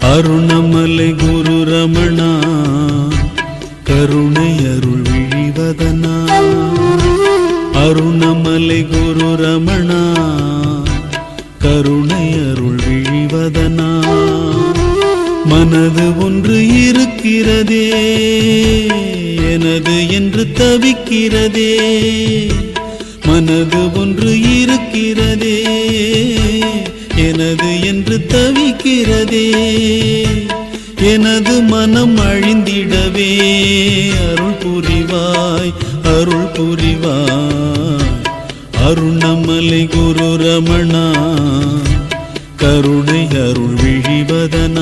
அருணமலை குரு ரமணா கருணை அருள் விழிவதனா. அருணமலை குரு ரமணா கருணை அருள் விழிவதனா. மனது ஒன்று இருக்கிறதே எனது என்று தவிக்கிறதே. மனது ஒன்று இருக்கிறதே எனது என்று தவிக்கிறதே. எனது மனம் அழிந்திடவே அருள் புரிவாய் அருள் புரிவாய். அருணமலை குரு ரமணா கருணை அருள் விழிவதனா.